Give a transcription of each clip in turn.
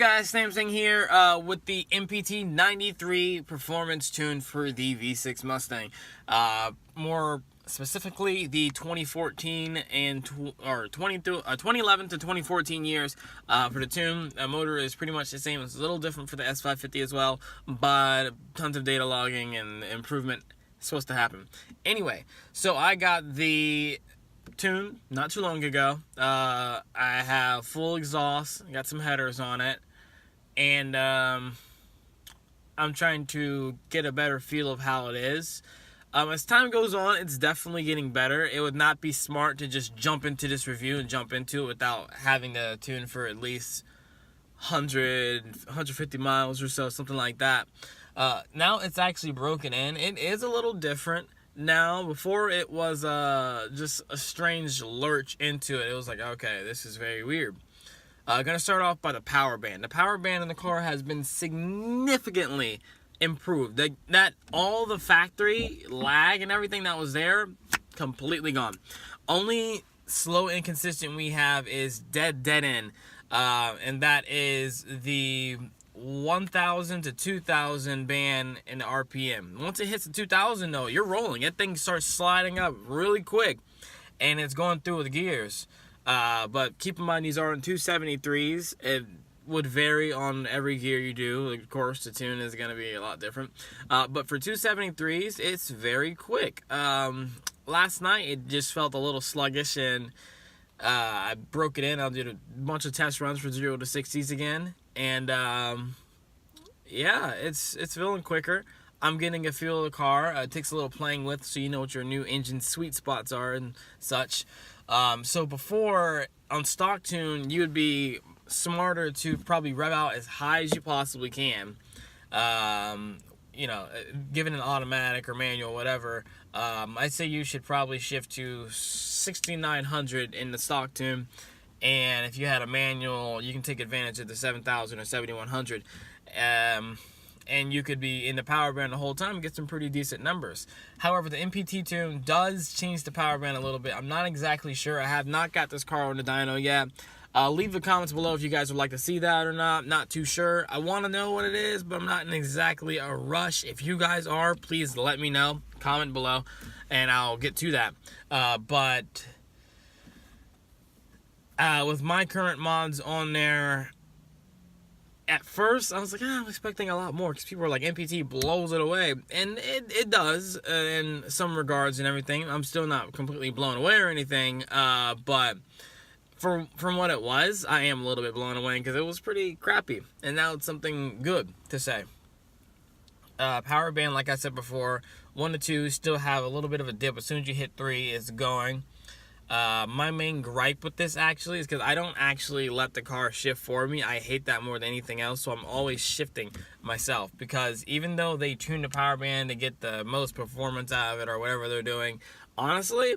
guys, same thing here with the MPT 93 performance tune for the V6 Mustang. More specifically, the 2014 and 2011 to 2014 years for the tune. The motor is pretty much the same. It's a little different for the S550 as well, but tons of data logging and improvement is supposed to happen. Anyway, so I got the tune not too long ago. I have full exhaust, got some headers on it, and I'm trying to get a better feel of how it is. As time goes on, it's definitely getting better. It would not be smart to just jump into this review and jump into it without having the tune for at least 150 miles or so, something like that. Now it's actually broken in. It is a little different now. Before it was just a strange lurch into it. It was like, okay, this is very weird. Gonna start off by the power band. The power band in the car has been significantly improved. That all the factory lag and everything that was there, completely gone. Only slow inconsistent we have is dead end, and that is the 1,000 to 2,000 band in the RPM. Once it hits the 2,000 though, you're rolling. That thing starts sliding up really quick, and it's going through the gears. But keep in mind, these are in 273s. It would vary on every gear you do. Of course, the tune is going to be a lot different. But for 273s, it's very quick. Last night, it just felt a little sluggish, and I broke it in. I did a bunch of test runs for 0 to 60s again. And, yeah, it's feeling quicker. I'm getting a feel of the car. It takes a little playing with, so you know what your new engine sweet spots are and such. So before, on stock tune, you would be smarter to probably rev out as high as you possibly can. You know, given an automatic or manual, whatever, I'd say you should probably shift to 6,900 in the stock tune. And if you had a manual, you can take advantage of the 7,000 or 7,100. And you could be in the power band the whole time and get some pretty decent numbers. However, the MPT tune does change the power band a little bit. I'm not exactly sure. I have not got this car on the dyno yet. Leave the comments below if you guys would like to see that or not. Not too sure. I want to know what it is, but I'm not in exactly a rush. If you guys are, please let me know. Comment below, and I'll get to that. But with my current mods on there, at first, I was like, I'm expecting a lot more, because people were like, MPT blows it away. And it does, in some regards and everything. I'm still not completely blown away or anything, but from what it was, I am a little bit blown away, because it was pretty crappy. And now it's something good to say. Power band, like I said before, 1 to 2 still have a little bit of a dip. As soon as you hit 3, it's going. My main gripe with this actually is because I don't actually let the car shift for me. I hate that more than anything else, so I'm always shifting myself, because even though they tune the power band to get the most performance out of it or whatever they're doing, honestly,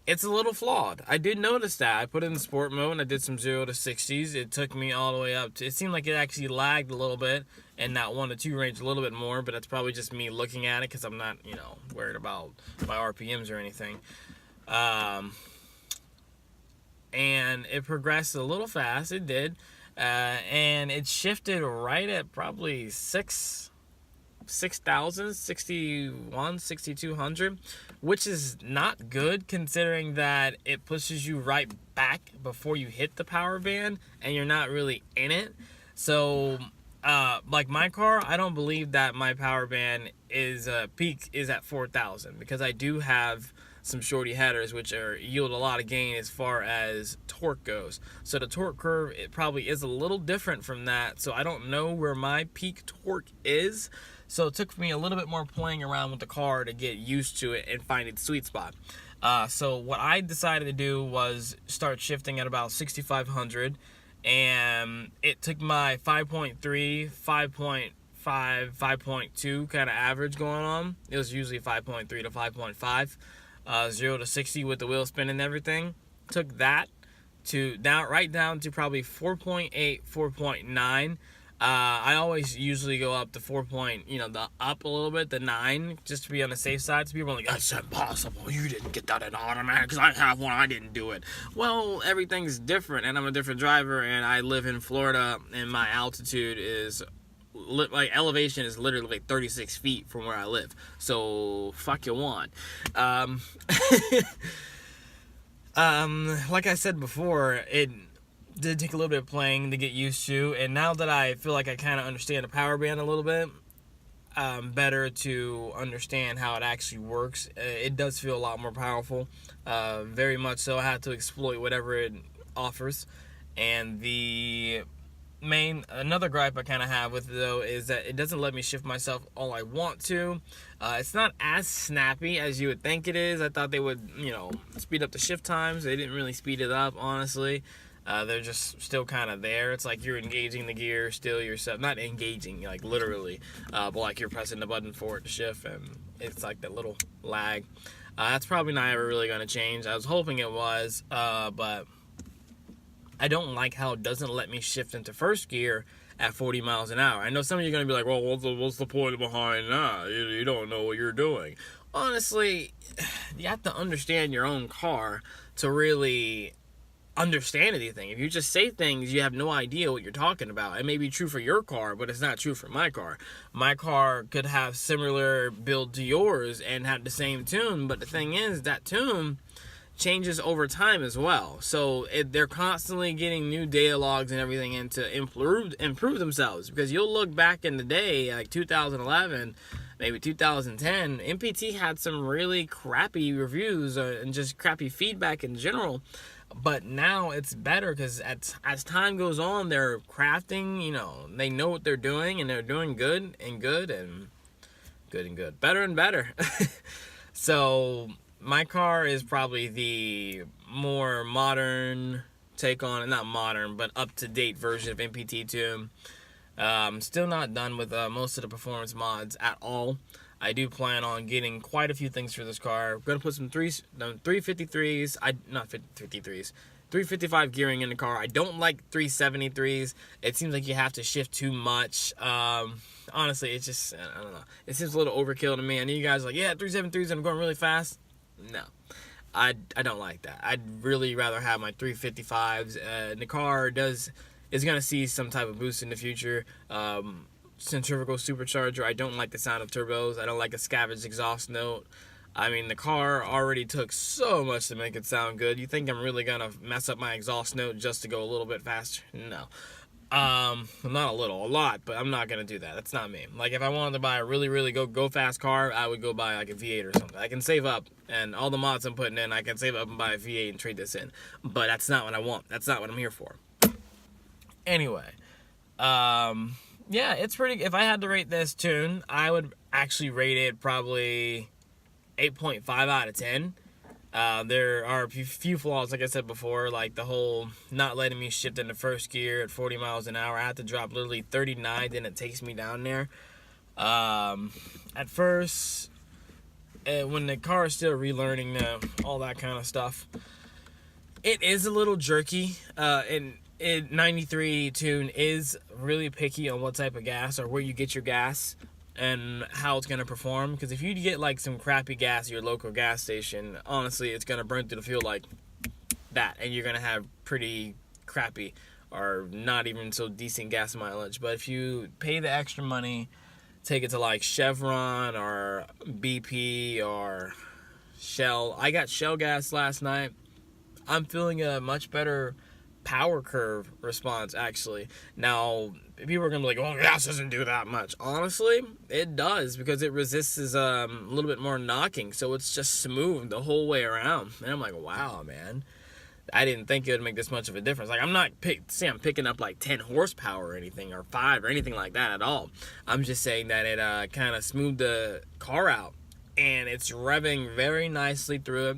it's a little flawed. I did notice that. I put it in sport mode and I did some 0 to 60s. It took me all the way up to, it seemed like it actually lagged a little bit in that 1 to 2 range a little bit more, but that's probably just me looking at it, because I'm not, you know, worried about my RPMs or anything. And it progressed a little fast. It did. And it shifted right at probably 6,000, 61, 6,200, which is not good, considering that it pushes you right back before you hit the power band and you're not really in it. So, like my car, I don't believe that my power band is peak is at 4,000, because I do have some shorty headers which yield a lot of gain as far as torque goes. So the torque curve, it probably is a little different from that. So I don't know where my peak torque is. So it took me a little bit more playing around with the car to get used to it and find its sweet spot. So what I decided to do was start shifting at about 6,500, and it took my 5.3, 5.5, 5.2 kind of average going on. It was usually 5.3 to 5.5. 0 to 60 with the wheel spin and everything. Took that to right down to probably 4.8, 4.9. I always usually go up to 4 point, the up a little bit, the 9, just to be on the safe side. So people are like, that's impossible. You didn't get that in automatic because I have one. I didn't do it. Well, everything's different, and I'm a different driver, and I live in Florida, and my altitude is, like, elevation is literally like 36 feet from where I live. So, fuck you want. Like I said before, it did take a little bit of playing to get used to, and now that I feel like I kind of understand the power band a little bit better to understand how it actually works, it does feel a lot more powerful, very much so. I have to exploit whatever it offers. And another gripe I kind of have with it, though, is that it doesn't let me shift myself all I want to. It's not as snappy as you would think it is. I thought they would, speed up the shift times. They didn't really speed it up, honestly. They're just still kind of there. It's like you're engaging the gear still yourself. Not engaging, like literally, but like you're pressing the button for it to shift, and it's like that little lag. That's probably not ever really going to change. I was hoping it was, but I don't like how it doesn't let me shift into first gear at 40 miles an hour. I know some of you are going to be like, well, what's the point behind that? You don't know what you're doing. Honestly, you have to understand your own car to really understand anything. If you just say things, you have no idea what you're talking about. It may be true for your car, but it's not true for my car. My car could have similar build to yours and have the same tune, but the thing is, that tune changes over time as well. So they're constantly getting new data logs and everything in to improve themselves, because you'll look back in the day, like 2011, maybe 2010, MPT had some really crappy reviews and just crappy feedback in general. But now it's better, because as time goes on, they're crafting, they know what they're doing, and they're doing good and better and better. So my car is probably the more modern take on it, not modern, but up-to-date version of MPT2. Still not done with most of the performance mods at all. I do plan on getting quite a few things for this car. I'm going to put some 353s, 355 gearing in the car. I don't like 373s. It seems like you have to shift too much. Honestly, it's just, I don't know. It seems a little overkill to me. I know you guys are like, yeah, 373s and I'm going really fast. No, I don't like that. I'd really rather have my 355s. The car is going to see some type of boost in the future. Centrifugal supercharger. I don't like the sound of turbos. I don't like a scavenged exhaust note. I mean, the car already took so much to make it sound good. You think I'm really gonna mess up my exhaust note just to go a little bit faster? No. Not a little, a lot, but I'm not gonna do that. That's not me. Like, if I wanted to buy a really, really go fast car, I would go buy like a V8 or something. I can save up, and all the mods I'm putting in, I can save up and buy a V8 and trade this in. But that's not what I want. That's not what I'm here for. Anyway, yeah, it's pretty. If I had to rate this tune, I would actually rate it probably 8.5 out of 10. There are a few flaws, like I said before, like the whole not letting me shift into first gear at 40 miles an hour. I have to drop literally 39, then it takes me down there. At first, when the car is still relearning all that kind of stuff, it is a little jerky, and 93 tune is really picky on what type of gas or where you get your gas and how it's going to perform. Because if you get like some crappy gas at your local gas station, honestly, it's going to burn through the fuel like that, and you're going to have pretty crappy or not even so decent gas mileage. But if you pay the extra money, take it to like Chevron or BP or Shell. I got Shell gas last night. I'm feeling a much better power curve response, actually. Now, people are going to be like, well, gas doesn't do that much. Honestly, it does, because it resists a little bit more knocking, so it's just smooth the whole way around. And I'm like, wow, man. I didn't think it would make this much of a difference. Like, I'm not I'm picking up like 10 horsepower or anything, or 5 or anything like that at all. I'm just saying that it kind of smoothed the car out, and it's revving very nicely through it.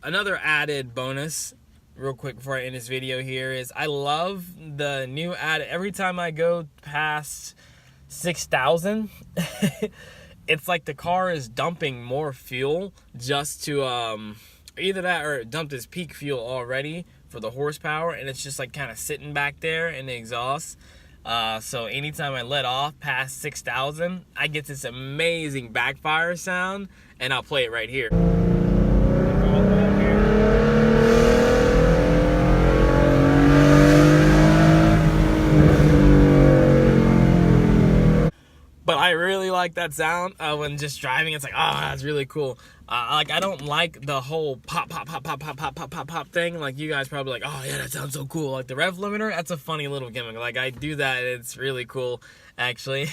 Another added bonus, real quick before I end this video here, is I love the new every time I go past 6,000, it's like the car is dumping more fuel just to, either that or it dumped its peak fuel already for the horsepower, and it's just like kind of sitting back there in the exhaust. So anytime I let off past 6,000, I get this amazing backfire sound, and I'll play it right here. But I really like that sound when just driving. It's like, oh, that's really cool. Like, I don't like the whole pop, pop, pop, pop, pop, pop, pop, pop, pop thing. Like, you guys probably like, oh, yeah, that sounds so cool. Like, the rev limiter, that's a funny little gimmick. Like, I do that. It's really cool, actually.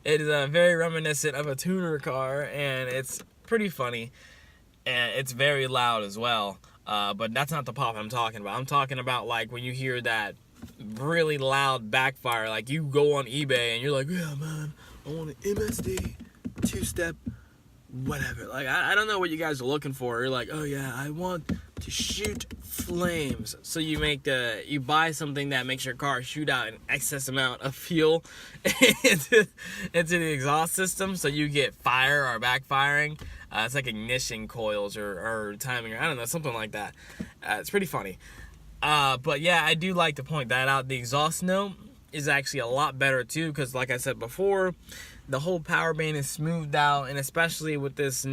It is very reminiscent of a tuner car, and it's pretty funny. And it's very loud as well. But that's not the pop I'm talking about. I'm talking about, like, when you hear that really loud backfire, like you go on eBay and you're like, yeah, man, I want an MSD two-step whatever. Like, I don't know what you guys are looking for. You're like, oh yeah, I want to shoot flames. So you you buy something that makes your car shoot out an excess amount of fuel into the exhaust system, so you get fire or backfiring. It's like ignition coils or timing, or I don't know, something like that. It's pretty funny. But yeah, I do like to point that out. The exhaust note is actually a lot better too, because like I said before, the whole power band is smoothed out, and especially with this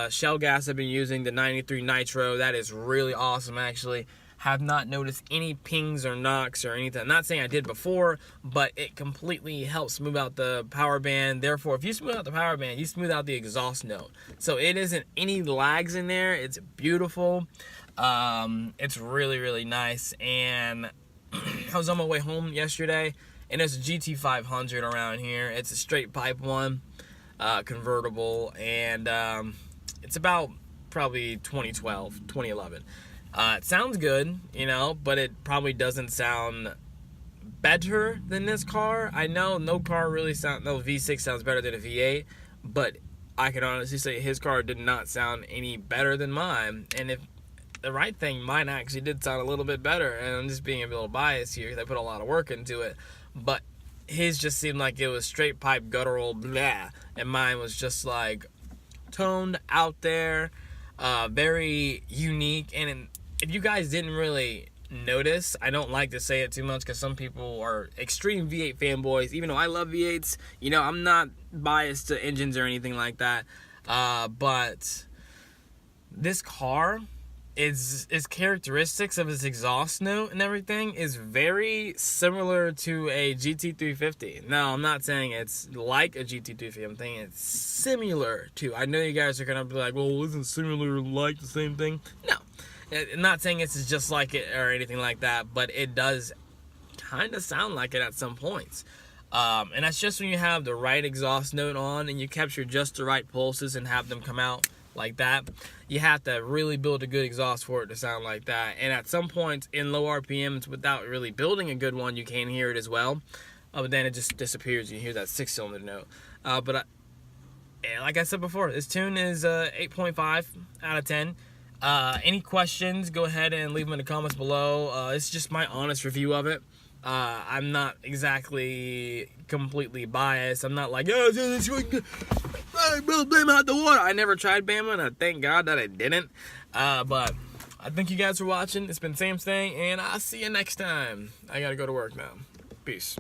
shell gas I've been using, the 93 Nitro, that is really awesome actually. Have not noticed any pings or knocks or anything. I'm not saying I did before, but it completely helps smooth out the power band. Therefore, if you smooth out the power band, you smooth out the exhaust note. So it isn't any lags in there. It's beautiful. It's really, really nice. And I was on my way home yesterday, and there's a GT500 around here. It's a straight pipe one, convertible, and it's about probably 2012, 2011. It sounds good, you know, but it probably doesn't sound better than this car. I know no V6 sounds better than a V8, but I can honestly say his car did not sound any better than mine. And if the right thing, mine actually did sound a little bit better, and I'm just being a little biased here because I put a lot of work into it, but his just seemed like it was straight pipe guttural blah, and mine was just like toned out there, very unique. And if you guys didn't really notice, I don't like to say it too much because some people are extreme V8 fanboys. Even though I love V8s, you know, I'm not biased to engines or anything like that, but this car, its characteristics of its exhaust note and everything is very similar to a GT350. Now, I'm not saying it's like a GT350. I'm saying it's similar to. I know you guys are going to be like, well, isn't similar like the same thing? No. I'm not saying it's just like it or anything like that, but it does kind of sound like it at some points. And that's just when you have the right exhaust note on and you capture just the right pulses and have them come out like that. You have to really build a good exhaust for it to sound like that. And at some points in low RPMs, without really building a good one, you can hear it as well. But then it just disappears. You hear that 6-cylinder note. Like I said before, this tune is 8.5 out of 10. Any questions, go ahead and leave them in the comments below. It's just my honest review of it. I'm not exactly completely biased. I'm not like, oh, blame out the water. I never tried Bama, and I thank God that I didn't. But I thank you guys for watching. It's been Sam's Thing, and I'll see you next time. I gotta go to work now. Peace.